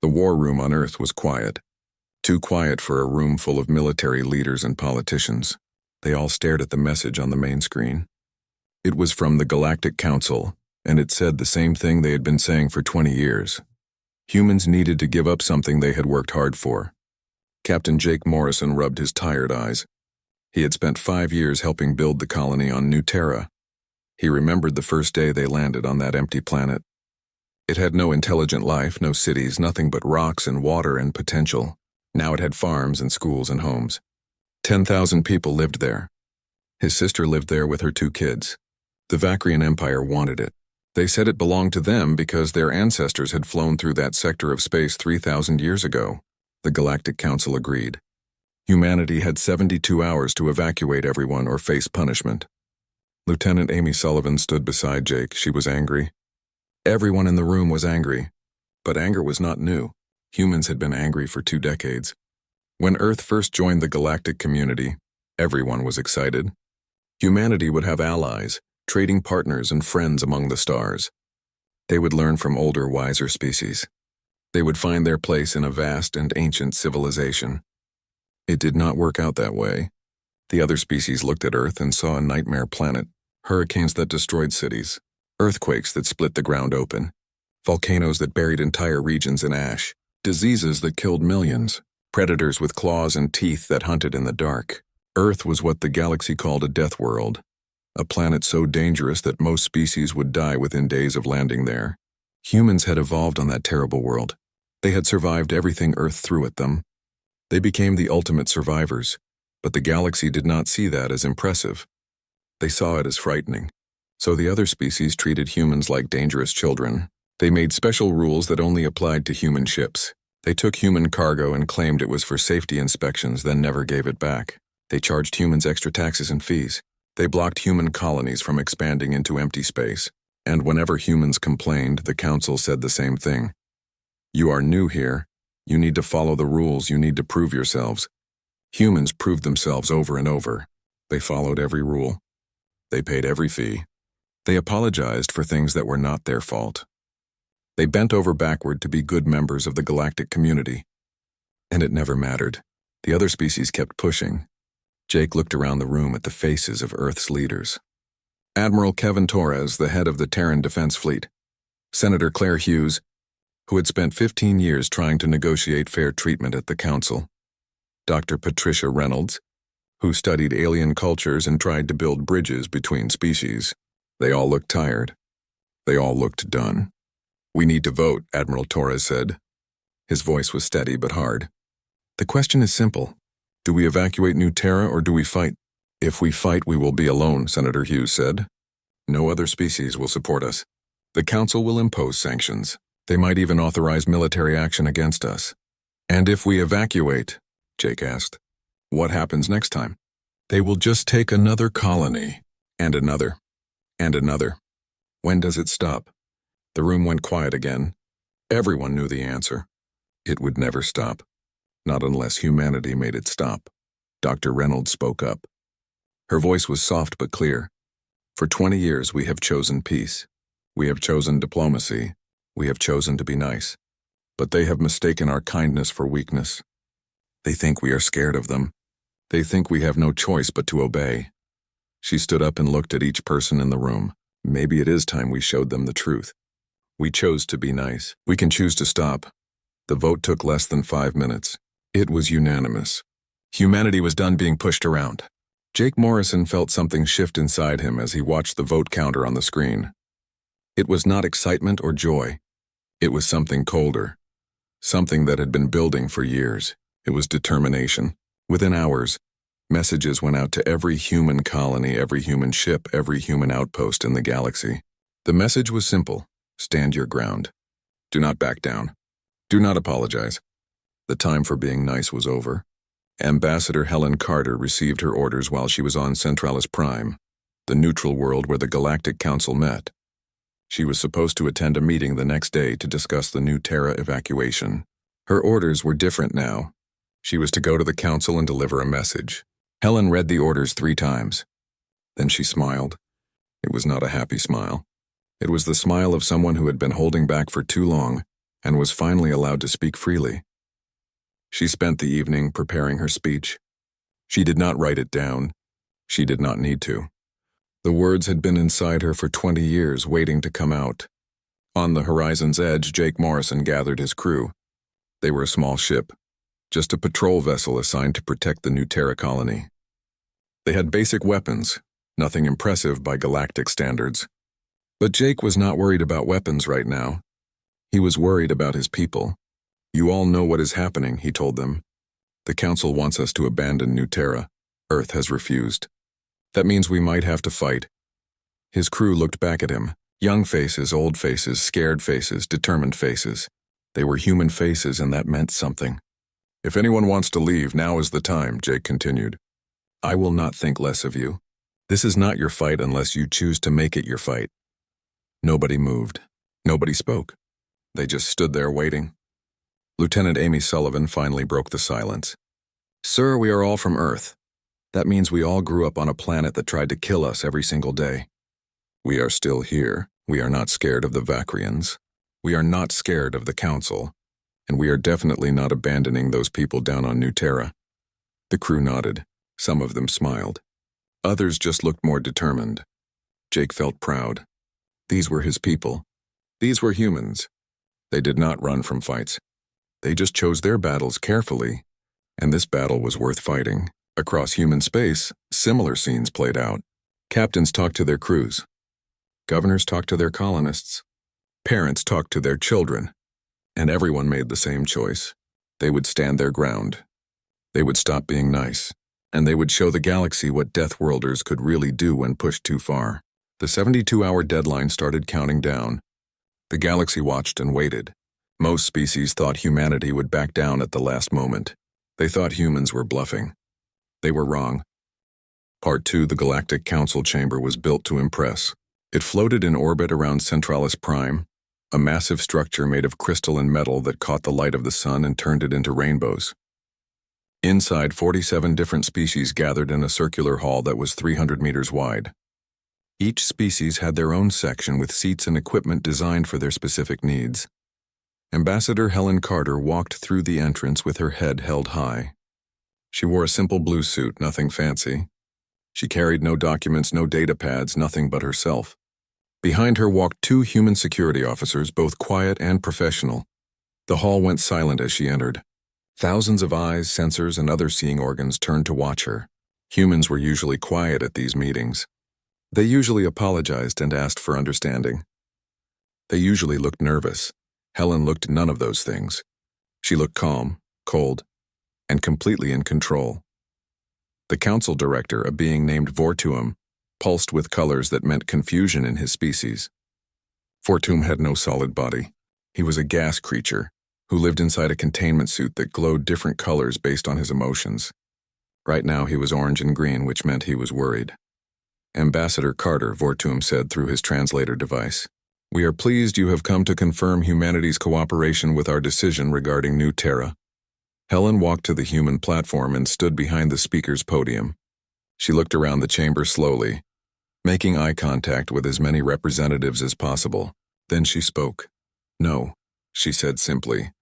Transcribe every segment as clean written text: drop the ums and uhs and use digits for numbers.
The war room on Earth was quiet. Too quiet for a room full of military leaders and politicians. They all stared at the message on the main screen. It was from the Galactic Council, and it said the same thing they had been saying for 20 years. Humans needed to give up something they had worked hard for. Captain Jake Morrison rubbed his tired eyes. He had spent 5 years helping build the colony on New Terra. He remembered the first day they landed on that empty planet. It had no intelligent life, no cities, nothing but rocks and water and potential. Now it had farms and schools and homes. 10,000 people lived there. His sister lived there with her 2 kids. The Vacrian Empire wanted it. They said it belonged to them because their ancestors had flown through that sector of space 3,000 years ago. The Galactic Council agreed. Humanity had 72 hours to evacuate everyone or face punishment. Lieutenant Amy Sullivan stood beside Jake. She was angry. Everyone in the room was angry. But anger was not new. Humans had been angry for 2 decades. When Earth first joined the galactic community, everyone was excited. Humanity would have allies, trading partners and friends among the stars. They would learn from older, wiser species. They would find their place in a vast and ancient civilization. It did not work out that way. The other species looked at Earth and saw a nightmare planet, hurricanes that destroyed cities, earthquakes that split the ground open, volcanoes that buried entire regions in ash, diseases that killed millions, predators with claws and teeth that hunted in the dark. Earth was what the galaxy called a death world, a planet so dangerous that most species would die within days of landing there. Humans had evolved on that terrible world. They had survived everything Earth threw at them. They became the ultimate survivors, but the galaxy did not see that as impressive. They saw it as frightening. So the other species treated humans like dangerous children. They made special rules that only applied to human ships. They took human cargo and claimed it was for safety inspections, then never gave it back. They charged humans extra taxes and fees. They blocked human colonies from expanding into empty space. And whenever humans complained, the council said the same thing. You are new here. You need to follow the rules. You need to prove yourselves. Humans proved themselves over and over. They followed every rule. They paid every fee. They apologized for things that were not their fault. They bent over backward to be good members of the galactic community. And it never mattered. The other species kept pushing. Jake looked around the room at the faces of Earth's leaders. Admiral Kevin Torres, the head of the Terran Defense Fleet. Senator Claire Hughes, who had spent 15 years trying to negotiate fair treatment at the council. Dr. Patricia Reynolds, who studied alien cultures and tried to build bridges between species. They all looked tired. They all looked done. We need to vote, Admiral Torres said. His voice was steady but hard. The question is simple. Do we evacuate New Terra or do we fight? If we fight, we will be alone, Senator Hughes said. No other species will support us. The Council will impose sanctions. They might even authorize military action against us. And if we evacuate, Jake asked, what happens next time? They will just take another colony, and another, and another. When does it stop? The room went quiet again. Everyone knew the answer. It would never stop. Not unless humanity made it stop. Dr. Reynolds spoke up. Her voice was soft but clear. For 20 years we have chosen peace. We have chosen diplomacy. We have chosen to be nice. But they have mistaken our kindness for weakness. They think we are scared of them. They think we have no choice but to obey. She stood up and looked at each person in the room. Maybe it is time we showed them the truth. We chose to be nice. We can choose to stop. The vote took less than 5 minutes. It was unanimous. Humanity was done being pushed around. Jake Morrison felt something shift inside him as he watched the vote counter on the screen. It was not excitement or joy. It was something colder. Something that had been building for years. It was determination. Within hours, messages went out to every human colony, every human ship, every human outpost in the galaxy. The message was simple. Stand your ground. Do not back down. Do not apologize. The time for being nice was over. Ambassador Helen Carter received her orders while she was on Centralis Prime, the neutral world where the Galactic Council met. She was supposed to attend a meeting the next day to discuss the New Terra evacuation. Her orders were different now. She was to go to the council and deliver a message. Helen read the orders 3 times. Then she smiled. It was not a happy smile. It was the smile of someone who had been holding back for too long, and was finally allowed to speak freely. She spent the evening preparing her speech. She did not write it down. She did not need to. The words had been inside her for 20 years, waiting to come out. On the horizon's edge, Jake Morrison gathered his crew. They were a small ship, just a patrol vessel assigned to protect the New Terra colony. They had basic weapons, nothing impressive by galactic standards. But Jake was not worried about weapons right now. He was worried about his people. "You all know what is happening," he told them. "The Council wants us to abandon New Terra. Earth has refused. That means we might have to fight." His crew looked back at him. Young faces, old faces, scared faces, determined faces. They were human faces, and that meant something. "If anyone wants to leave, now is the time," Jake continued. "I will not think less of you. This is not your fight unless you choose to make it your fight." Nobody moved. Nobody spoke. They just stood there waiting. Lieutenant Amy Sullivan finally broke the silence. "Sir, we are all from Earth. That means we all grew up on a planet that tried to kill us every single day. We are still here. We are not scared of the Vakrians. We are not scared of the Council. And we are definitely not abandoning those people down on New Terra." The crew nodded. Some of them smiled. Others just looked more determined. Jake felt proud. These were his people. These were humans. They did not run from fights. They just chose their battles carefully, and this battle was worth fighting. Across human space, similar scenes played out. Captains talked to their crews. Governors talked to their colonists. Parents talked to their children. And everyone made the same choice. They would stand their ground. They would stop being nice. And they would show the galaxy what Deathworlders could really do when pushed too far. The 72-hour deadline started counting down. The galaxy watched and waited. Most species thought humanity would back down at the last moment. They thought humans were bluffing. They were wrong. Part 2, the Galactic Council chamber, was built to impress. It floated in orbit around Centralis Prime, a massive structure made of crystal and metal that caught the light of the sun and turned it into rainbows. Inside, 47 different species gathered in a circular hall that was 300 meters wide. Each species had their own section with seats and equipment designed for their specific needs. Ambassador Helen Carter walked through the entrance with her head held high. She wore a simple blue suit, nothing fancy. She carried no documents, no data pads, nothing but herself. Behind her walked 2 human security officers, both quiet and professional. The hall went silent as she entered. Thousands of eyes, sensors, and other seeing organs turned to watch her. Humans were usually quiet at these meetings. They usually apologized and asked for understanding. They usually looked nervous. Helen looked none of those things. She looked calm, cold, and completely in control. The council director, a being named Vortuum, pulsed with colors that meant confusion in his species. Vortuum had no solid body. He was a gas creature who lived inside a containment suit that glowed different colors based on his emotions. Right now he was orange and green, which meant he was worried. "Ambassador Carter," Vortuum said through his translator device, "we are pleased you have come to confirm humanity's cooperation with our decision regarding New Terra." Helen walked to the human platform and stood behind the speaker's podium. She looked around the chamber slowly, making eye contact with as many representatives as possible. Then she spoke. "No," she said simply.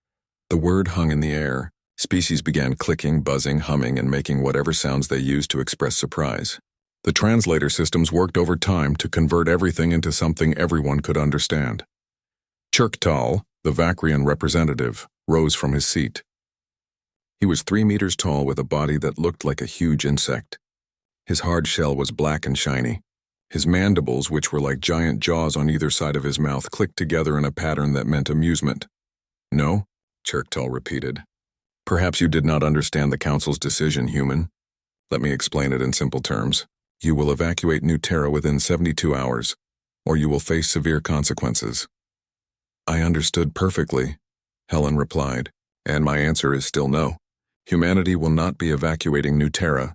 The word hung in the air. Species began clicking, buzzing, humming, and making whatever sounds they used to express surprise. The translator systems worked overtime to convert everything into something everyone could understand. Chirktal, the Vakrian representative, rose from his seat. He was 3 meters tall with a body that looked like a huge insect. His hard shell was black and shiny. His mandibles, which were like giant jaws on either side of his mouth, clicked together in a pattern that meant amusement. "No?" Chirktal repeated. "Perhaps you did not understand the Council's decision, human. Let me explain it in simple terms. You will evacuate New Terra within 72 hours, or you will face severe consequences." "I understood perfectly," Helen replied, "and my answer is still no. Humanity will not be evacuating New Terra.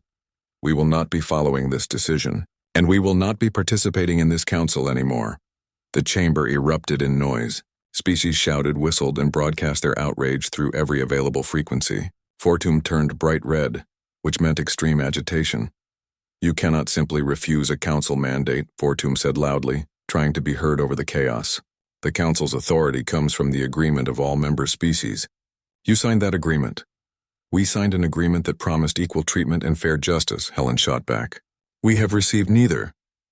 We will not be following this decision, and we will not be participating in this council anymore." The chamber erupted in noise. Species shouted, whistled, and broadcast their outrage through every available frequency. Vortuum turned bright red, which meant extreme agitation. "You cannot simply refuse a council mandate," Vortuum said loudly, trying to be heard over the chaos. The Council's authority comes from the agreement of all member species. You signed that agreement. We signed an agreement that promised equal treatment and fair justice, Helen shot back. We have received neither.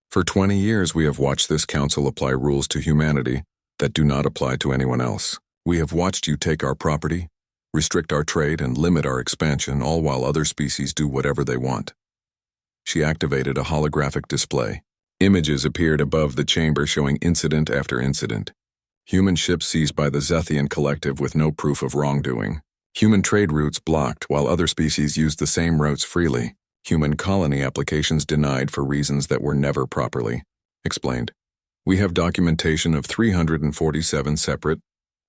For 20 years we have watched this council apply rules to humanity that do not apply to anyone else. We have watched you take our property, restrict our trade, and limit our expansion, all while other species do whatever they want. She activated a holographic display. Images appeared above the chamber showing incident after incident. Human ships seized by the Zethian collective with no proof of wrongdoing. Human trade routes blocked while other species used the same routes freely. Human colony applications denied for reasons that were never properly explained. We have documentation of 347 separate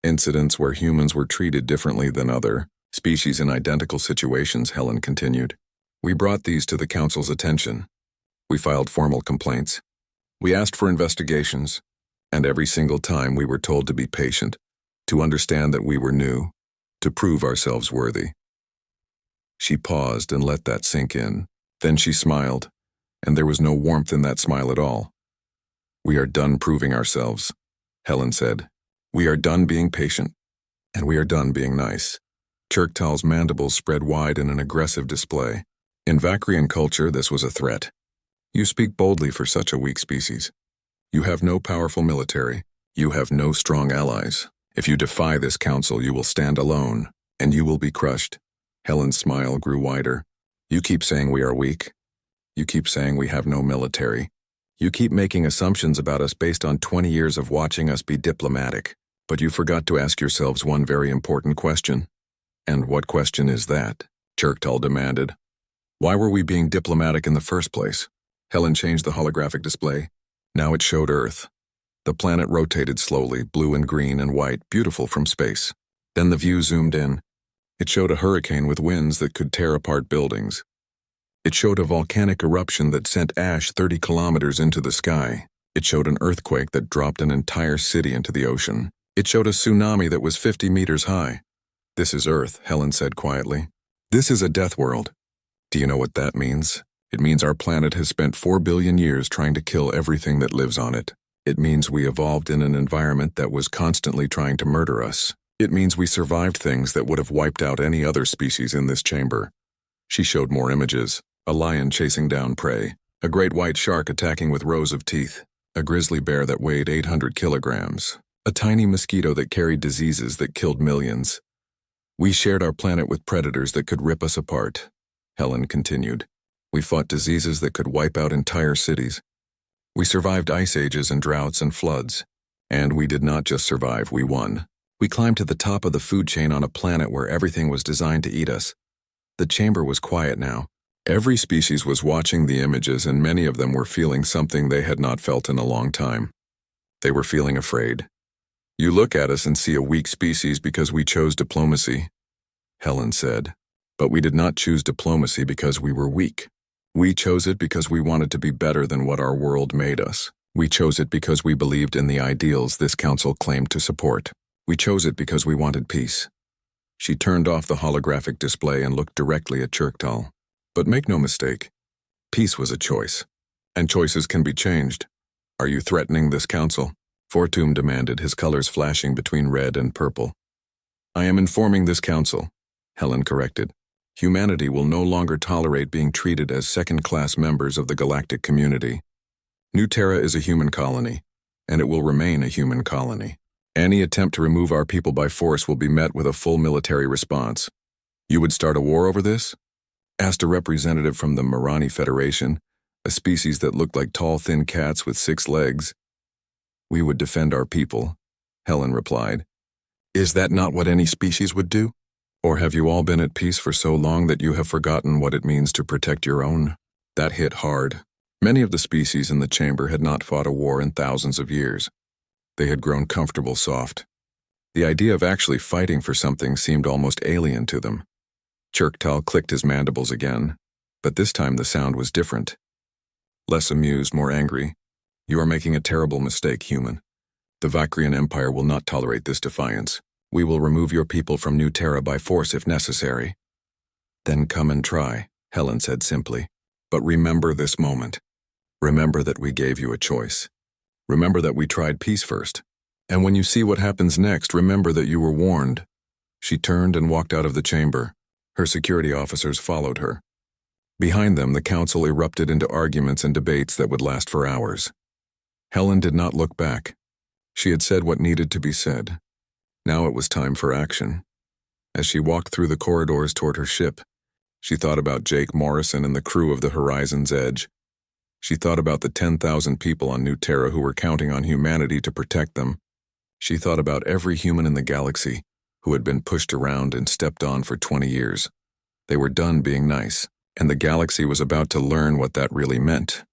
incidents where humans were treated differently than other species in identical situations, Helen continued. We brought these to the Council's attention. We filed formal complaints. We asked for investigations, and every single time we were told to be patient, to understand that we were new, to prove ourselves worthy. She paused and let that sink in. Then she smiled, and there was no warmth in that smile at all. We are done proving ourselves, Helen said. We are done being patient, and we are done being nice. Chirktal's mandibles spread wide in an aggressive display. In Vacrian culture, this was a threat. You speak boldly for such a weak species. You have no powerful military. You have no strong allies. If you defy this council, you will stand alone, and you will be crushed. Helen's smile grew wider. You keep saying we are weak. You keep saying we have no military. You keep making assumptions about us based on 20 years of watching us be diplomatic. But you forgot to ask yourselves one very important question. And what question is that? Chirktal demanded. Why were we being diplomatic in the first place? Helen changed the holographic display. Now it showed Earth. The planet rotated slowly, blue and green and white, beautiful from space. Then the view zoomed in. It showed a hurricane with winds that could tear apart buildings. It showed a volcanic eruption that sent ash 30 kilometers into the sky. It showed an earthquake that dropped an entire city into the ocean. It showed a tsunami that was 50 meters high. This is Earth, Helen said quietly. This is a death world. Do you know what that means? It means our planet has spent 4 billion years trying to kill everything that lives on it. It means we evolved in an environment that was constantly trying to murder us. It means we survived things that would have wiped out any other species in this chamber. She showed more images. A lion chasing down prey. A great white shark attacking with rows of teeth. A grizzly bear that weighed 800 kilograms. A tiny mosquito that carried diseases that killed millions. We shared our planet with predators that could rip us apart. Helen continued. We fought diseases that could wipe out entire cities. We survived ice ages and droughts and floods. And we did not just survive, we won. We climbed to the top of the food chain on a planet where everything was designed to eat us. The chamber was quiet now. Every species was watching the images, and many of them were feeling something they had not felt in a long time. They were feeling afraid. You look at us and see a weak species because we chose diplomacy, Helen said. But we did not choose diplomacy because we were weak. We chose it because we wanted to be better than what our world made us. We chose it because we believed in the ideals this council claimed to support. We chose it because we wanted peace. She turned off the holographic display and looked directly at Chirktal. But make no mistake, peace was a choice, and choices can be changed. Are you threatening this council? Fortum demanded, his colors flashing between red and purple. I am informing this council, Helen corrected. Humanity will no longer tolerate being treated as second-class members of the galactic community. New Terra is a human colony, and it will remain a human colony. Any attempt to remove our people by force will be met with a full military response. You would start a war over this? Asked a representative from the Marani Federation, a species that looked like tall, thin cats with 6 legs. We would defend our people, Helen replied. Is that not what any species would do? Or have you all been at peace for so long that you have forgotten what it means to protect your own? That hit hard. Many of the species in the chamber had not fought a war in thousands of years. They had grown comfortable soft. The idea of actually fighting for something seemed almost alien to them. Chirktal clicked his mandibles again, but this time the sound was different. Less amused, more angry. You are making a terrible mistake, human. The Vacrian Empire will not tolerate this defiance. We will remove your people from New Terra by force if necessary. Then come and try, Helen said simply. But remember this moment. Remember that we gave you a choice. Remember that we tried peace first, And when you see what happens next, remember that you were warned." She turned and walked out of the chamber. Her security officers followed her. Behind them, the council erupted into arguments and debates that would last for hours. Helen did not look back. She had said what needed to be said. Now it was time for action. As she walked through the corridors toward her ship, she thought about Jake Morrison and the crew of the Horizon's Edge. She thought about the 10,000 people on New Terra who were counting on humanity to protect them. She thought about every human in the galaxy who had been pushed around and stepped on for 20 years. They were done being nice, and the galaxy was about to learn what that really meant.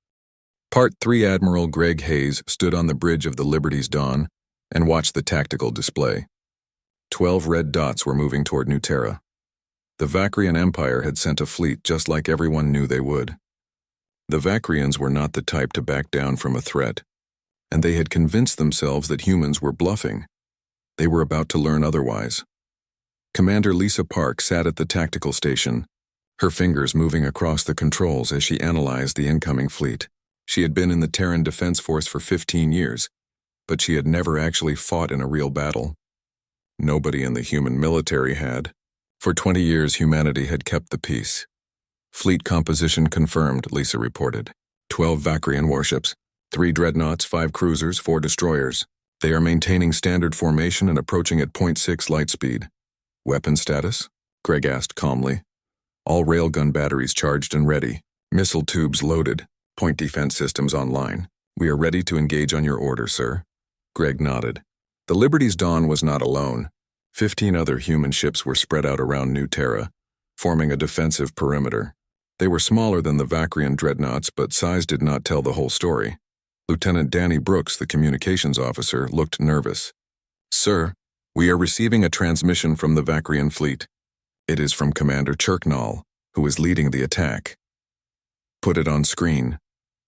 Part 3 Admiral Greg Hayes stood on the bridge of the Liberty's Dawn and watched the tactical display. 12 red dots were moving toward New Terra. The Vakrian Empire had sent a fleet just like everyone knew they would. The Vakrians were not the type to back down from a threat, and they had convinced themselves that humans were bluffing. They were about to learn otherwise. Commander Lisa Park sat at the tactical station, her fingers moving across the controls as she analyzed the incoming fleet. She had been in the Terran Defense Force for 15 years, but she had never actually fought in a real battle. Nobody in the human military had. For 20 years, humanity had kept the peace. Fleet composition confirmed, Lisa reported. 12 Vakrian warships, 3 dreadnoughts, 5 cruisers, 4 destroyers. They are maintaining standard formation and approaching at 0.6 light speed. Weapon status? Greg asked calmly. All railgun batteries charged and ready. Missile tubes loaded. Point defense systems online. We are ready to engage on your order, sir. Greg nodded. The Liberty's Dawn was not alone. 15 other human ships were spread out around New Terra, forming a defensive perimeter. They were smaller than the Vakrian dreadnoughts, but size did not tell the whole story. Lieutenant Danny Brooks, the communications officer, looked nervous. "Sir, we are receiving a transmission from the Vakrian fleet. It is from Commander Chirknall, who is leading the attack." "Put it on screen,"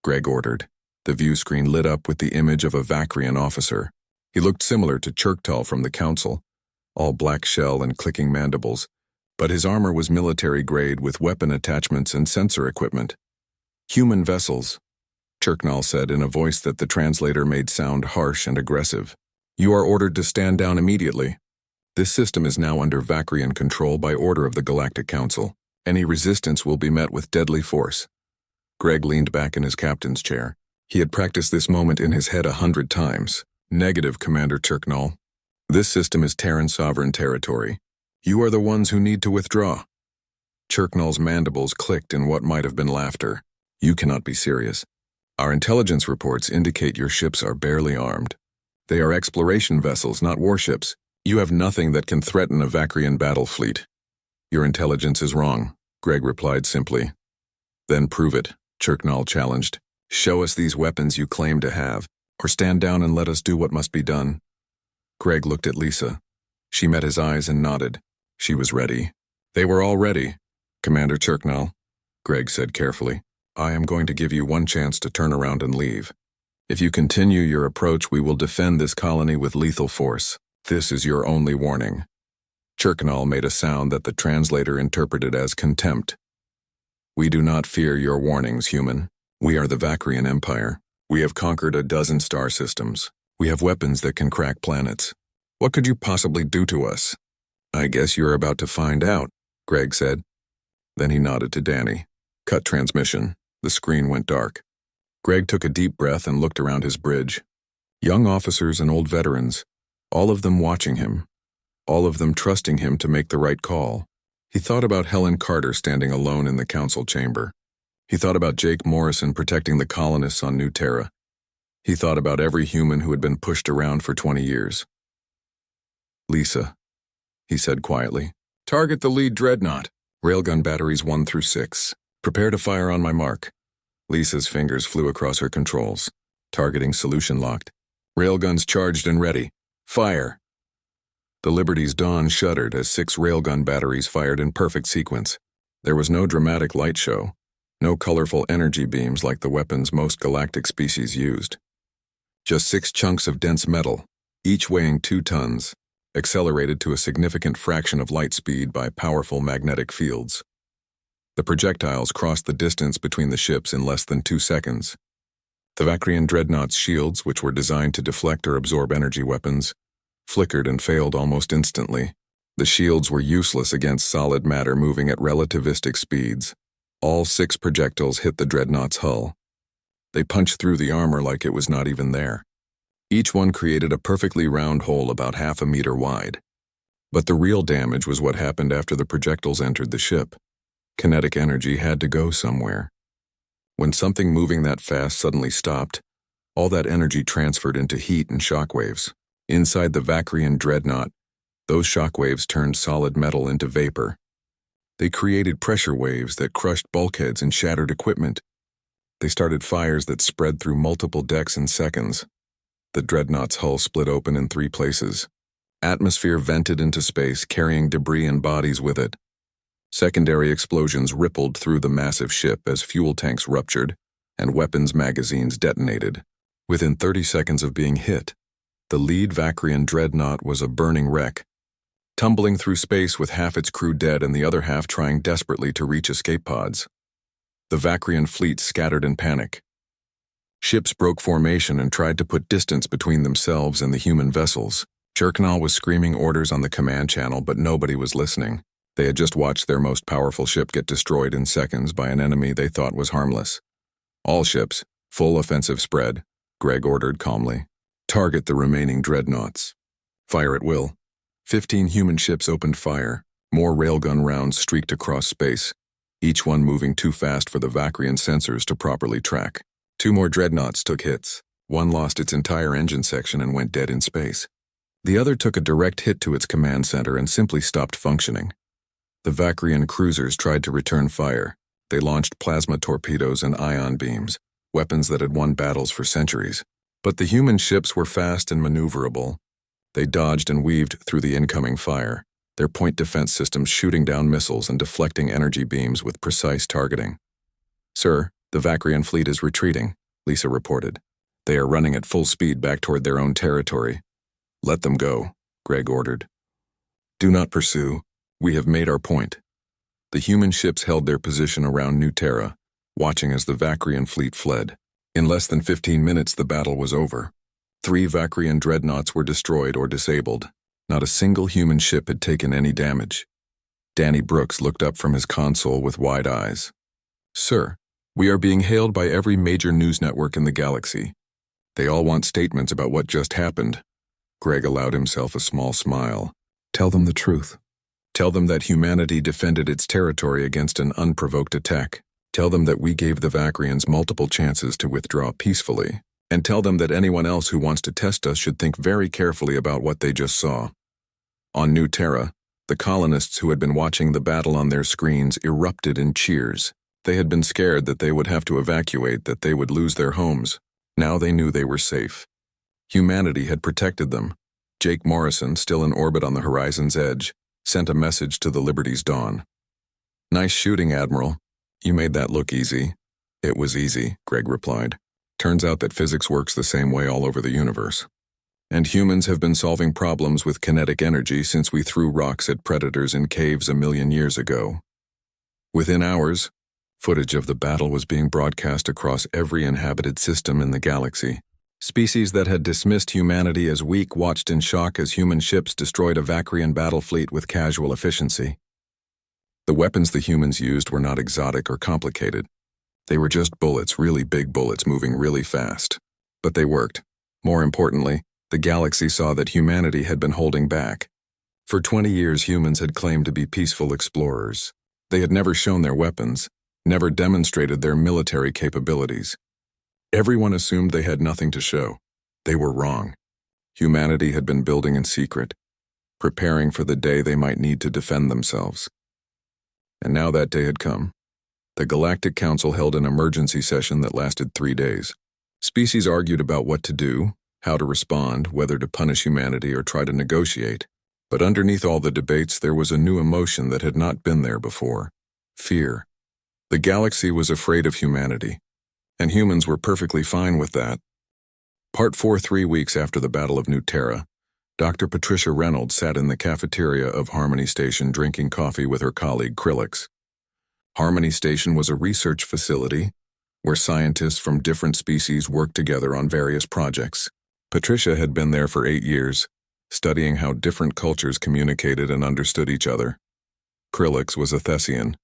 Greg ordered. The view screen lit up with the image of a Vakrian officer. He looked similar to Chirktal from the Council, all black shell and clicking mandibles, but his armor was military-grade with weapon attachments and sensor equipment. "Human vessels," Chirknall said in a voice that the translator made sound harsh and aggressive. "You are ordered to stand down immediately. This system is now under Vakrian control by order of the Galactic Council. Any resistance will be met with deadly force." Greg leaned back in his captain's chair. He had practiced this moment in his head 100 times. "Negative, Commander Chirknall. This system is Terran sovereign territory. You are the ones who need to withdraw." Chirknall's mandibles clicked in what might have been laughter. "You cannot be serious. Our intelligence reports indicate your ships are barely armed. They are exploration vessels, not warships. You have nothing that can threaten a Vakrian battle fleet." "Your intelligence is wrong," Greg replied simply. "Then prove it," Chirknall challenged. "Show us these weapons you claim to have, or stand down and let us do what must be done." Greg looked at Lisa. She met his eyes and nodded. She was ready. "They were all ready, Commander Chirknall," Greg said carefully. "I am going to give you one chance to turn around and leave. If you continue your approach, we will defend this colony with lethal force. This is your only warning." Chirknall made a sound that the translator interpreted as contempt. "We do not fear your warnings, human. We are the Vakrian Empire. We have conquered a dozen star systems. We have weapons that can crack planets. What could you possibly do to us?" "I guess you're about to find out," Greg said. Then he nodded to Danny. "Cut transmission." The screen went dark. Greg took a deep breath and looked around his bridge. Young officers and old veterans, all of them watching him, all of them trusting him to make the right call. He thought about Helen Carter standing alone in the council chamber. He thought about Jake Morrison protecting the colonists on New Terra. He thought about every human who had been pushed around for 20 years. "Lisa," he said quietly, "target the lead dreadnought. Railgun batteries 1 through 6. Prepare to fire on my mark." Lisa's fingers flew across her controls. Targeting solution locked. Railguns charged and ready. Fire! The Liberty's Dawn shuddered as 6 railgun batteries fired in perfect sequence. There was no dramatic light show, no colorful energy beams like the weapons most galactic species used. Just 6 chunks of dense metal, each weighing 2 tons, accelerated to a significant fraction of light speed by powerful magnetic fields. The projectiles crossed the distance between the ships in less than 2 seconds. The Vacrian dreadnought's shields, which were designed to deflect or absorb energy weapons, flickered and failed almost instantly. The shields were useless against solid matter moving at relativistic speeds. All 6 projectiles hit the dreadnought's hull. They punched through the armor like it was not even there. Each one created a perfectly round hole about half a meter wide. But the real damage was what happened after the projectiles entered the ship. Kinetic energy had to go somewhere. When something moving that fast suddenly stopped, all that energy transferred into heat and shockwaves. Inside the Vacrian dreadnought, those shockwaves turned solid metal into vapor. They created pressure waves that crushed bulkheads and shattered equipment. They started fires that spread through multiple decks in seconds. The dreadnought's hull split open in 3 places. Atmosphere vented into space, carrying debris and bodies with it. Secondary explosions rippled through the massive ship as fuel tanks ruptured and weapons magazines detonated. Within 30 seconds of being hit, the lead Vacrian dreadnought was a burning wreck, tumbling through space with half its crew dead and the other half trying desperately to reach escape pods. The Vacrian fleet scattered in panic. Ships broke formation and tried to put distance between themselves and the human vessels. Jerknall was screaming orders on the command channel, but nobody was listening. They had just watched their most powerful ship get destroyed in seconds by an enemy they thought was harmless. All ships, full offensive spread, Greg ordered calmly. Target the remaining dreadnoughts. Fire at will. 15 human ships opened fire. More railgun rounds streaked across space, each one moving too fast for the Vacrian sensors to properly track. 2 more dreadnoughts took hits. One lost its entire engine section and went dead in space. The other took a direct hit to its command center and simply stopped functioning. The Vacrian cruisers tried to return fire. They launched plasma torpedoes and ion beams, weapons that had won battles for centuries. But the human ships were fast and maneuverable. They dodged and weaved through the incoming fire, their point defense systems shooting down missiles and deflecting energy beams with precise targeting. "Sir, the Vacrian fleet is retreating," Lisa reported. "They are running at full speed back toward their own territory." "Let them go," Greg ordered. "Do not pursue. We have made our point." The human ships held their position around New Terra, watching as the Vacrian fleet fled. In less than 15 minutes, the battle was over. 3 Vacrian dreadnoughts were destroyed or disabled. Not a single human ship had taken any damage. Danny Brooks looked up from his console with wide eyes. "Sir, we are being hailed by every major news network in the galaxy. They all want statements about what just happened." Greg allowed himself a small smile. "Tell them the truth. Tell them that humanity defended its territory against an unprovoked attack. Tell them that we gave the Vacrians multiple chances to withdraw peacefully. And tell them that anyone else who wants to test us should think very carefully about what they just saw." On New Terra, the colonists who had been watching the battle on their screens erupted in cheers. They had been scared that they would have to evacuate, that they would lose their homes. Now they knew they were safe. Humanity had protected them. Jake Morrison, still in orbit on the horizon's edge, sent a message to the Liberty's Dawn. "Nice shooting, Admiral. You made that look easy." "It was easy," Greg replied. "Turns out that physics works the same way all over the universe. And humans have been solving problems with kinetic energy since we threw rocks at predators in caves a million years ago." Within hours, footage of the battle was being broadcast across every inhabited system in the galaxy. Species that had dismissed humanity as weak watched in shock as human ships destroyed a Vacrian battle fleet with casual efficiency. The weapons the humans used were not exotic or complicated. They were just bullets, really big bullets moving really fast. But they worked. More importantly, the galaxy saw that humanity had been holding back. For 20 years, humans had claimed to be peaceful explorers. They had never shown their weapons, never demonstrated their military capabilities. Everyone assumed they had nothing to show. They were wrong. Humanity had been building in secret, preparing for the day they might need to defend themselves. And now that day had come. The Galactic Council held an emergency session that lasted 3 days. Species argued about what to do, how to respond, whether to punish humanity or try to negotiate. But underneath all the debates, there was a new emotion that had not been there before: fear. The galaxy was afraid of humanity, and humans were perfectly fine with that. Part 4, 3 weeks after the Battle of New Terra, Dr. Patricia Reynolds sat in the cafeteria of Harmony Station drinking coffee with her colleague Krillix. Harmony Station was a research facility, where scientists from different species worked together on various projects. Patricia had been there for 8 years, studying how different cultures communicated and understood each other. Krillix was a Thessian,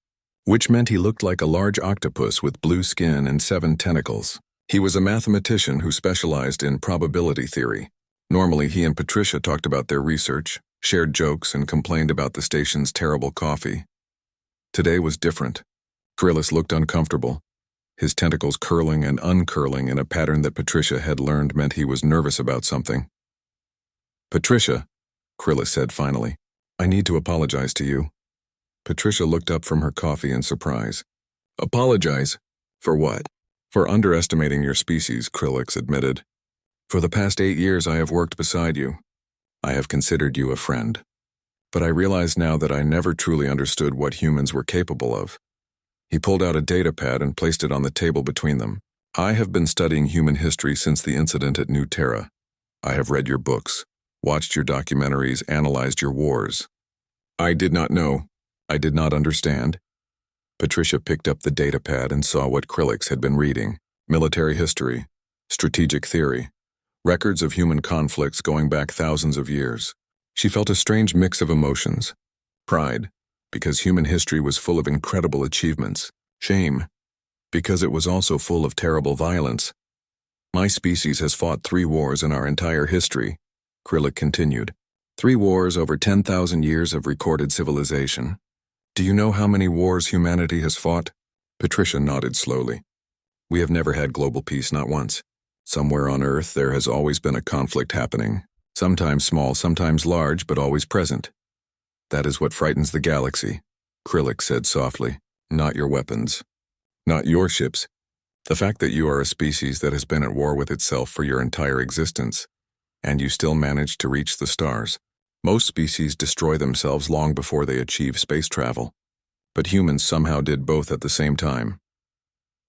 which meant he looked like a large octopus with blue skin and 7 tentacles. He was a mathematician who specialized in probability theory. Normally, he and Patricia talked about their research, shared jokes, and complained about the station's terrible coffee. Today was different. Krillix looked uncomfortable, his tentacles curling and uncurling in a pattern that Patricia had learned meant he was nervous about something. "Patricia," Krillix said finally, "I need to apologize to you." Patricia looked up from her coffee in surprise. "Apologize? For what?" "For underestimating your species," Krillix admitted. "For the past 8 years I have worked beside you. I have considered you a friend. But I realize now that I never truly understood what humans were capable of." He pulled out a data pad and placed it on the table between them. "I have been studying human history since the incident at New Terra. I have read your books, watched your documentaries, analyzed your wars. I did not know. I did not understand." Patricia picked up the data pad and saw what Krillix had been reading: military history, strategic theory, records of human conflicts going back thousands of years. She felt a strange mix of emotions: pride, because human history was full of incredible achievements; shame, because it was also full of terrible violence. "My species has fought 3 wars in our entire history," Krillix continued. 3 wars over 10,000 years of recorded civilization. "Do you know how many wars humanity has fought?" Patricia nodded slowly. "We have never had global peace, not once. Somewhere on Earth there has always been a conflict happening, sometimes small, sometimes large, but always present. That is what frightens the galaxy," Krillix said softly. "Not your weapons. Not your ships. The fact that you are a species that has been at war with itself for your entire existence, and you still manage to reach the stars. Most species destroy themselves long before they achieve space travel. But humans somehow did both at the same time."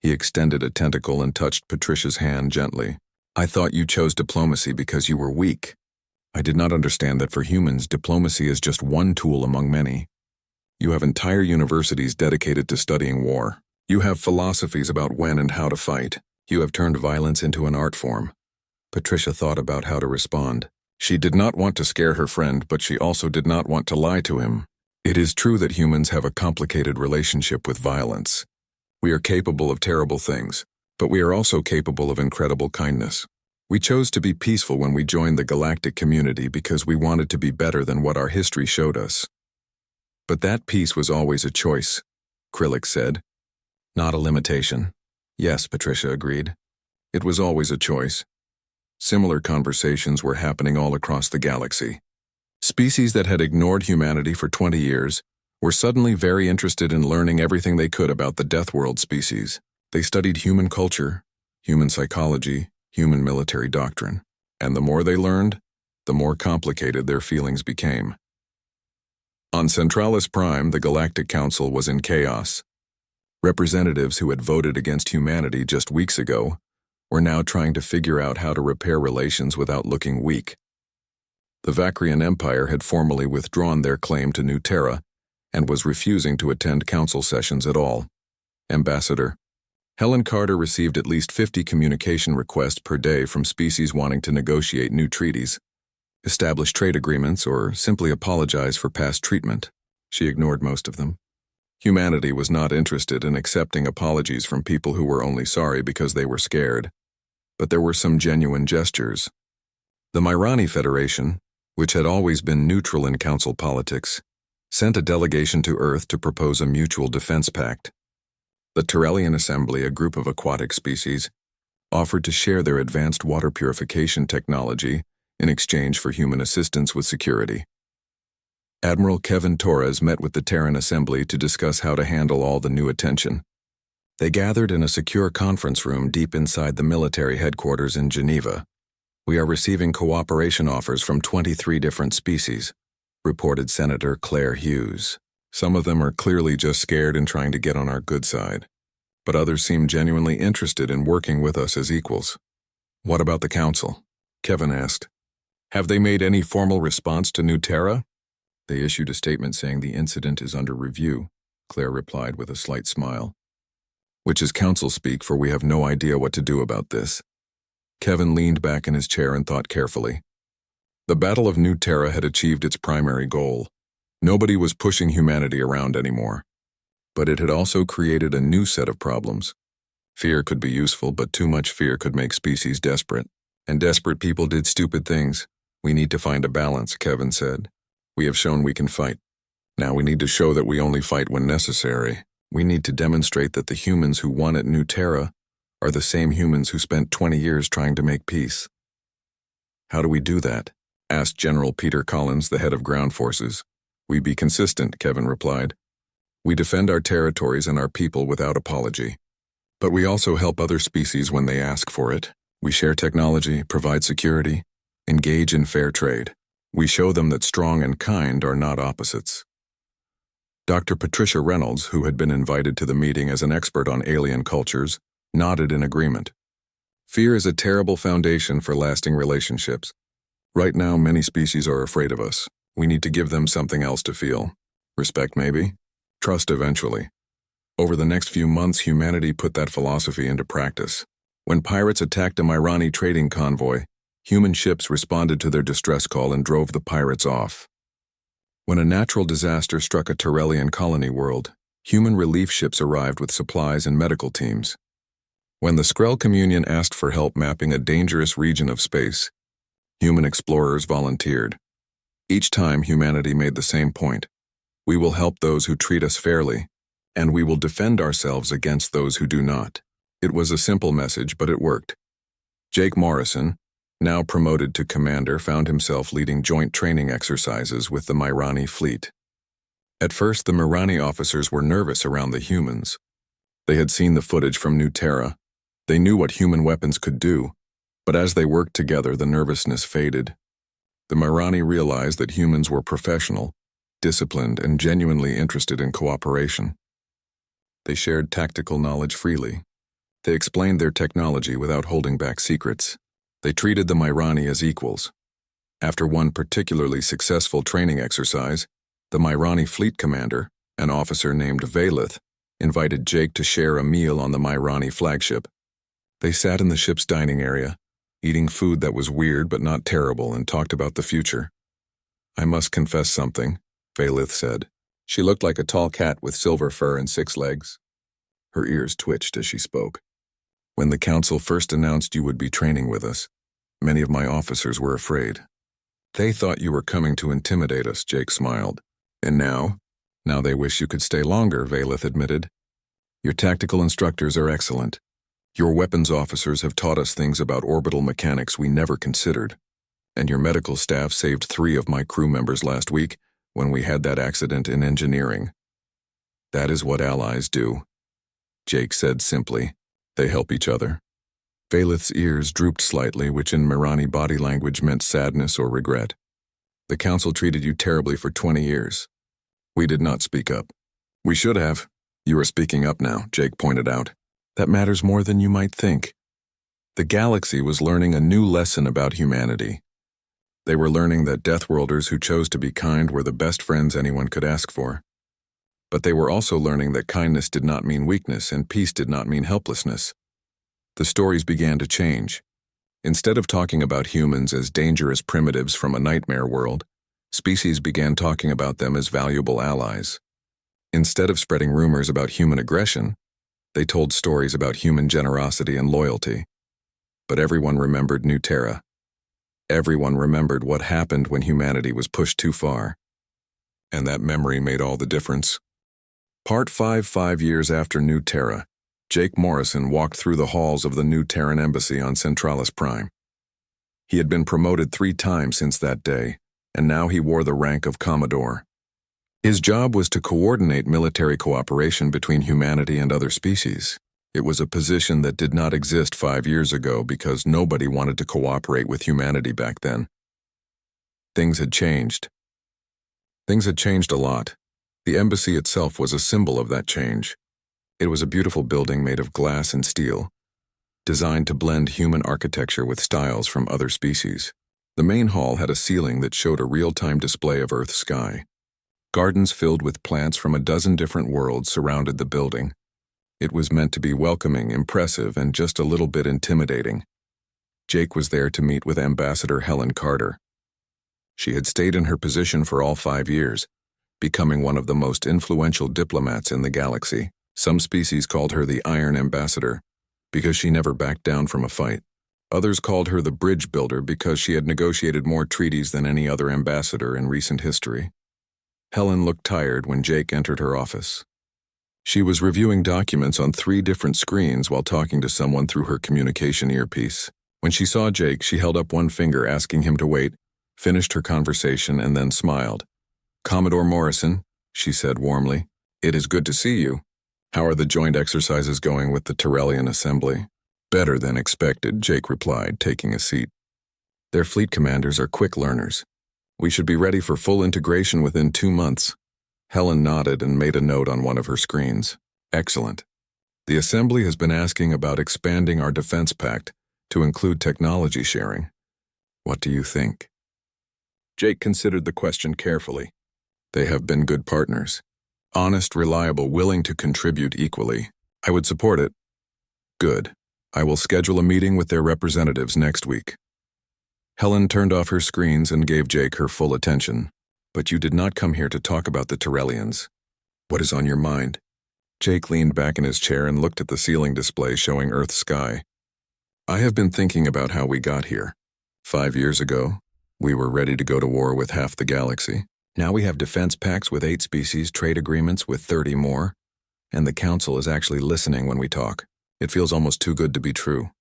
He extended a tentacle and touched Patricia's hand gently. "I thought you chose diplomacy because you were weak. I did not understand that for humans, diplomacy is just one tool among many. You have entire universities dedicated to studying war. You have philosophies about when and how to fight. You have turned violence into an art form." Patricia thought about how to respond. She did not want to scare her friend, but she also did not want to lie to him. "It is true that humans have a complicated relationship with violence. We are capable of terrible things, but we are also capable of incredible kindness. We chose to be peaceful when we joined the galactic community because we wanted to be better than what our history showed us. But that peace was always a choice," Krillix said. "Not a limitation." "Yes," Patricia agreed. "It was always a choice." Similar conversations were happening all across the galaxy. Species that had ignored humanity for 20 years were suddenly very interested in learning everything they could about the Deathworld species. They studied human culture, human psychology, human military doctrine, and the more they learned, the more complicated their feelings became. On Centralis Prime, the Galactic Council was in chaos. Representatives who had voted against humanity just weeks ago were now trying to figure out how to repair relations without looking weak. The Vacrian Empire had formally withdrawn their claim to New Terra and was refusing to attend council sessions at all. Ambassador Helen Carter received at least 50 communication requests per day from species wanting to negotiate new treaties, establish trade agreements, or simply apologize for past treatment. She ignored most of them. Humanity was not interested in accepting apologies from people who were only sorry because they were scared. But there were some genuine gestures. The Myrani Federation, which had always been neutral in council politics, sent a delegation to Earth to propose a mutual defense pact. The Terrellian Assembly, a group of aquatic species, offered to share their advanced water purification technology in exchange for human assistance with security. Admiral Kevin Torres met with the Terran Assembly to discuss how to handle all the new attention. They gathered in a secure conference room deep inside the military headquarters in Geneva. "We are receiving cooperation offers from 23 different species," reported Senator Claire Hughes. "Some of them are clearly just scared and trying to get on our good side, but others seem genuinely interested in working with us as equals." "What about the council?" Kevin asked. "Have they made any formal response to New Terra?" "They issued a statement saying the incident is under review," Claire replied with a slight smile. which is council speak for we have no idea what to do about this. Kevin leaned back in his chair and thought carefully. The Battle of New Terra had achieved its primary goal. Nobody was pushing humanity around anymore. But it had also created a new set of problems. Fear could be useful, but too much fear could make species desperate. And desperate people did stupid things. We need to find a balance, Kevin said. We have shown we can fight. Now we need to show that we only fight when necessary. We need to demonstrate that the humans who won at New Terra are the same humans who spent 20 years trying to make peace. How do we do that? Asked General Peter Collins, the head of ground forces. We be consistent, Kevin replied. We defend our territories and our people without apology. But we also help other species when they ask for it. We share technology, provide security, engage in fair trade. We show them that strong and kind are not opposites. Dr. Patricia Reynolds, who had been invited to the meeting as an expert on alien cultures, nodded in agreement. Fear is a terrible foundation for lasting relationships. Right now, many species are afraid of us. We need to give them something else to feel. Respect, maybe? Trust eventually. Over the next few months, humanity put that philosophy into practice. When pirates attacked a Myrani trading convoy, human ships responded to their distress call and drove the pirates off. When a natural disaster struck a Terrellian colony world, human relief ships arrived with supplies and medical teams. When the Skrell Communion asked for help mapping a dangerous region of space, human explorers volunteered. Each time, humanity made the same point. We will help those who treat us fairly, and we will defend ourselves against those who do not. It was a simple message, but it worked. Jake Morrison, now promoted to commander, found himself leading joint training exercises with the Myrani fleet. At first, the Myrani officers were nervous around the humans. They had seen the footage from New Terra. They knew what human weapons could do, but as they worked together, the nervousness faded. The Myrani realized that humans were professional, disciplined, and genuinely interested in cooperation. They shared tactical knowledge freely. They explained their technology without holding back secrets. They treated the Myrani as equals. After one particularly successful training exercise, the Myrani fleet commander, an officer named Valith, invited Jake to share a meal on the Myrani flagship. They sat in the ship's dining area, eating food that was weird but not terrible, and talked about the future. I must confess something, Valith said. She looked like a tall cat with silver fur and 6 legs. Her ears twitched as she spoke. When the council first announced you would be training with us, many of my officers were afraid. They thought you were coming to intimidate us, Jake smiled. And now they wish you could stay longer, Valith admitted. Your tactical instructors are excellent. Your weapons officers have taught us things about orbital mechanics we never considered. And your medical staff saved 3 of my crew members last week when we had that accident in engineering. That is what allies do, Jake said simply. They help each other. Valith's ears drooped slightly, which in Myrani body language meant sadness or regret. The council treated you terribly for 20 years. We did not speak up. We should have. You are speaking up now, Jake pointed out. That matters more than you might think. The galaxy was learning a new lesson about humanity. They were learning that Deathworlders who chose to be kind were the best friends anyone could ask for. But they were also learning that kindness did not mean weakness and peace did not mean helplessness. The stories began to change. Instead of talking about humans as dangerous primitives from a nightmare world, species began talking about them as valuable allies. Instead of spreading rumors about human aggression, they told stories about human generosity and loyalty. But everyone remembered New Terra. Everyone remembered what happened when humanity was pushed too far. And that memory made all the difference. Part 5 years after New Terra, Jake Morrison walked through the halls of the New Terran embassy on Centralis Prime. He had been promoted 3 times since that day, and now he wore the rank of Commodore. His job was to coordinate military cooperation between humanity and other species. It was a position that did not exist 5 years ago because nobody wanted to cooperate with humanity back then. Things had changed. Things had changed a lot. The embassy itself was a symbol of that change. It was a beautiful building made of glass and steel, designed to blend human architecture with styles from other species. The main hall had a ceiling that showed a real-time display of Earth's sky. Gardens filled with plants from a dozen different worlds surrounded the building. It was meant to be welcoming, impressive, and just a little bit intimidating. Jake was there to meet with Ambassador Helen Carter. She had stayed in her position for all 5 years, becoming one of the most influential diplomats in the galaxy. Some species called her the Iron Ambassador because she never backed down from a fight. Others called her the Bridge Builder because she had negotiated more treaties than any other ambassador in recent history. Helen looked tired when Jake entered her office. She was reviewing documents on 3 different screens while talking to someone through her communication earpiece. When she saw Jake, she held up one finger asking him to wait, finished her conversation, and then smiled. "Commodore Morrison," she said warmly, "it is good to see you. How are the joint exercises going with the Tyrellian Assembly?" "Better than expected," Jake replied, taking a seat. "Their fleet commanders are quick learners. We should be ready for full integration within 2 months." Helen nodded and made a note on one of her screens. "Excellent. The Assembly has been asking about expanding our defense pact to include technology sharing. What do you think?" Jake considered the question carefully. They have been good partners. Honest, reliable, willing to contribute equally. I would support it. Good. I will schedule a meeting with their representatives next week. Helen turned off her screens and gave Jake her full attention. "But you did not come here to talk about the Tyrellians. What is on your mind?" Jake leaned back in his chair and looked at the ceiling display showing Earth's sky. "I have been thinking about how we got here. 5 years ago, we were ready to go to war with half the galaxy. Now we have defense pacts with 8 species, trade agreements with 30 more, and the Council is actually listening when we talk. It feels almost too good to be true."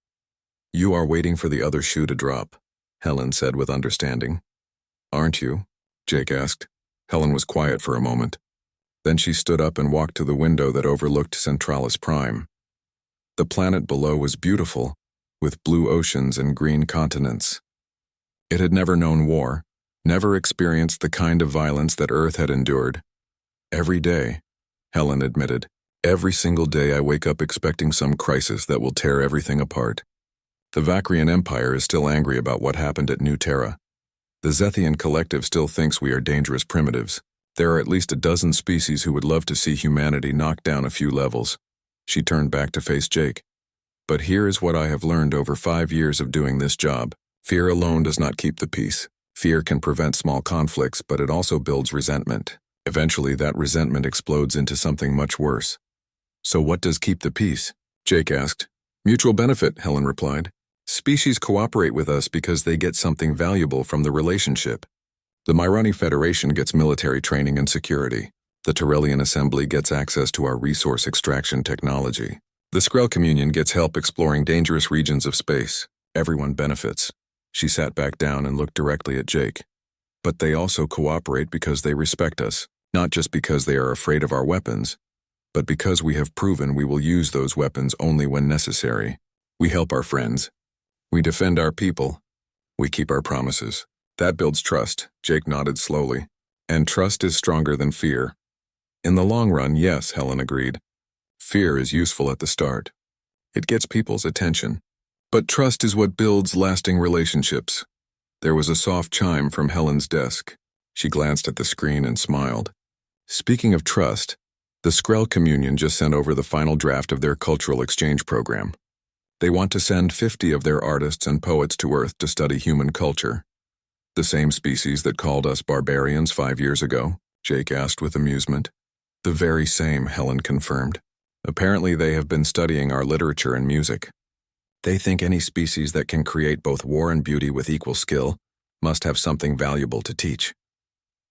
"You are waiting for the other shoe to drop," Helen said with understanding. "Aren't you?" Jake asked. Helen was quiet for a moment. Then she stood up and walked to the window that overlooked Centralis Prime. The planet below was beautiful, with blue oceans and green continents. It had never known war, never experienced the kind of violence that Earth had endured. "Every day," Helen admitted, "every single day I wake up expecting some crisis that will tear everything apart. The Vacrian Empire is still angry about what happened at New Terra. The Zethian Collective still thinks we are dangerous primitives. There are at least a dozen species who would love to see humanity knocked down a few levels." She turned back to face Jake. "But here is what I have learned over 5 years of doing this job. Fear alone does not keep the peace. Fear can prevent small conflicts, but it also builds resentment. Eventually, that resentment explodes into something much worse." "So what does keep the peace?" Jake asked. "Mutual benefit," Helen replied. "Species cooperate with us because they get something valuable from the relationship. The Myrani Federation gets military training and security. The Tyrellian Assembly gets access to our resource extraction technology. The Skrell Communion gets help exploring dangerous regions of space. Everyone benefits." She sat back down and looked directly at Jake. "But they also cooperate because they respect us, not just because they are afraid of our weapons, but because we have proven we will use those weapons only when necessary. We help our friends. We defend our people. We keep our promises. That builds trust," Jake nodded slowly. "And trust is stronger than fear." "In the long run, yes," Helen agreed. "Fear is useful at the start. It gets people's attention. But trust is what builds lasting relationships." There was a soft chime from Helen's desk. She glanced at the screen and smiled. "Speaking of trust, the Skrell Communion just sent over the final draft of their cultural exchange program. They want to send 50 of their artists and poets to Earth to study human culture." "The same species that called us barbarians 5 years ago?" Jake asked with amusement. "The very same," Helen confirmed. "Apparently they have been studying our literature and music. They think any species that can create both war and beauty with equal skill must have something valuable to teach."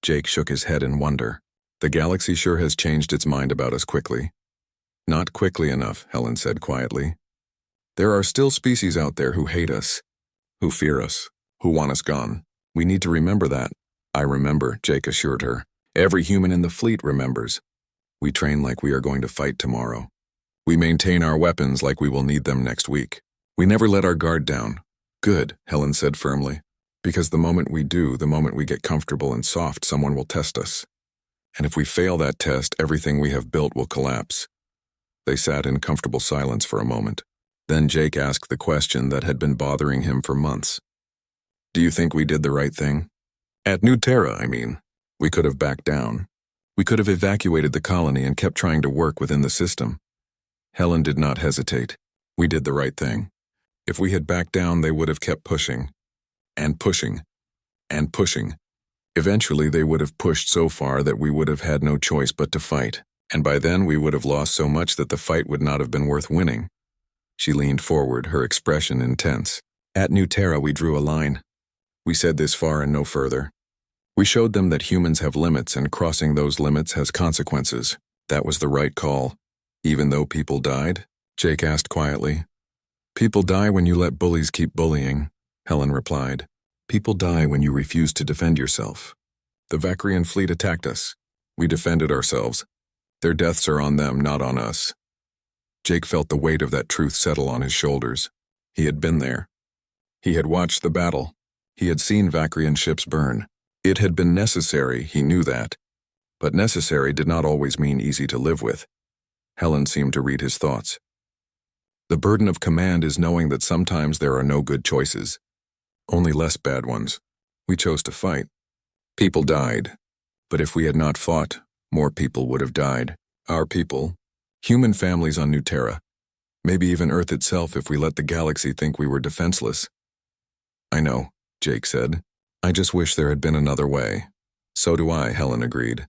Jake shook his head in wonder. "The galaxy sure has changed its mind about us quickly." "Not quickly enough," Helen said quietly. "There are still species out there who hate us, who fear us, who want us gone. We need to remember that." "I remember," Jake assured her. "Every human in the fleet remembers. We train like we are going to fight tomorrow. We maintain our weapons like we will need them next week. We never let our guard down." "Good," Helen said firmly. "Because the moment we do, the moment we get comfortable and soft, someone will test us. And if we fail that test, everything we have built will collapse." They sat in comfortable silence for a moment. Then Jake asked the question that had been bothering him for months. "Do you think we did the right thing? At New Terra, I mean. We could have backed down. We could have evacuated the colony and kept trying to work within the system." Helen did not hesitate. We did the right thing. If we had backed down, they would have kept pushing. And pushing. And pushing. Eventually, they would have pushed so far that we would have had no choice but to fight. And by then, we would have lost so much that the fight would not have been worth winning. She leaned forward, her expression intense. At New Terra, we drew a line. We said this far and no further. We showed them that humans have limits, and crossing those limits has consequences. That was the right call. Even though people died? Jake asked quietly. People die when you let bullies keep bullying, Helen replied. People die when you refuse to defend yourself. The Vakrian fleet attacked us. We defended ourselves. Their deaths are on them, not on us. Jake felt the weight of that truth settle on his shoulders. He had been there. He had watched the battle. He had seen Vakrian ships burn. It had been necessary, he knew that. But necessary did not always mean easy to live with. Helen seemed to read his thoughts. The burden of command is knowing that sometimes there are no good choices. Only less bad ones. We chose to fight. People died. But if we had not fought, more people would have died. Our people. Human families on New Terra. Maybe even Earth itself if we let the galaxy think we were defenseless. I know, Jake said. I just wish there had been another way. So do I, Helen agreed.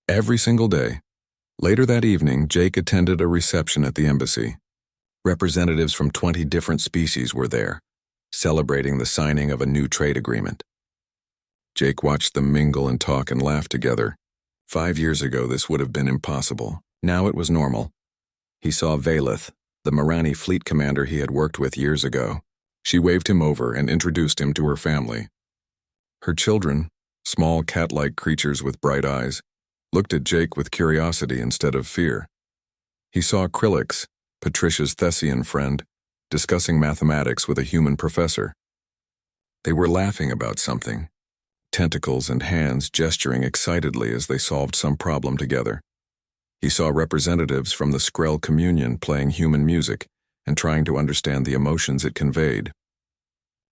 Every single day. Later that evening, Jake attended a reception at the embassy. Representatives from 20 different species were there, celebrating the signing of a new trade agreement. Jake watched them mingle and talk and laugh together. 5 years ago, this would have been impossible. Now it was normal. He saw Valeth, the Morani fleet commander he had worked with years ago. She waved him over and introduced him to her family. Her children, small cat-like creatures with bright eyes, looked at Jake with curiosity instead of fear. He saw Krillix, Patricia's Thessian friend, discussing mathematics with a human professor. They were laughing about something, tentacles and hands gesturing excitedly as they solved some problem together. He saw representatives from the Skrell communion playing human music and trying to understand the emotions it conveyed.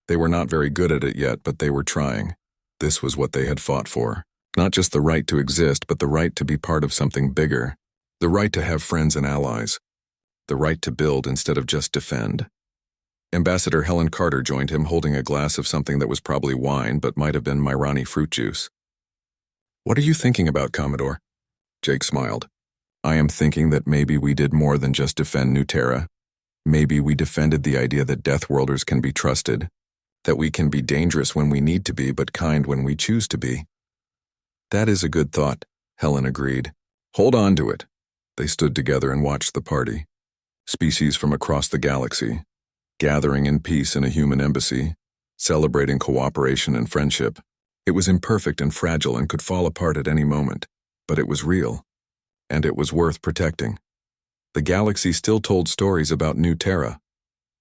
They were not very good at it yet, but they were trying. This was what they had fought for. Not just the right to exist, but the right to be part of something bigger. The right to have friends and allies. The right to build instead of just defend. Ambassador Helen Carter joined him holding a glass of something that was probably wine but might have been Myrani fruit juice. What are you thinking about, Commodore? Jake smiled. I am thinking that maybe we did more than just defend New Terra. Maybe we defended the idea that Deathworlders can be trusted, that we can be dangerous when we need to be but kind when we choose to be. That is a good thought, Helen agreed. Hold on to it. They stood together and watched the party. Species from across the galaxy, gathering in peace in a human embassy, celebrating cooperation and friendship. It was imperfect and fragile and could fall apart at any moment, but it was real, and it was worth protecting. The galaxy still told stories about New Terra.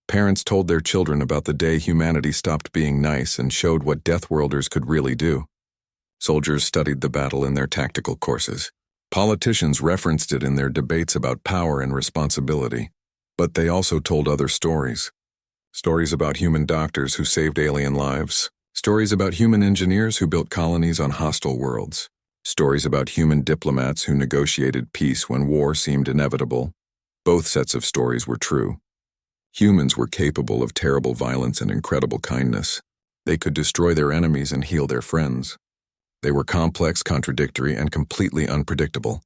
Parents told their children about the day humanity stopped being nice and showed what Deathworlders could really do. Soldiers studied the battle in their tactical courses. Politicians referenced it in their debates about power and responsibility. But they also told other stories. Stories about human doctors who saved alien lives. Stories about human engineers who built colonies on hostile worlds. Stories about human diplomats who negotiated peace when war seemed inevitable. Both sets of stories were true. Humans were capable of terrible violence and incredible kindness. They could destroy their enemies and heal their friends. They were complex, contradictory, and completely unpredictable.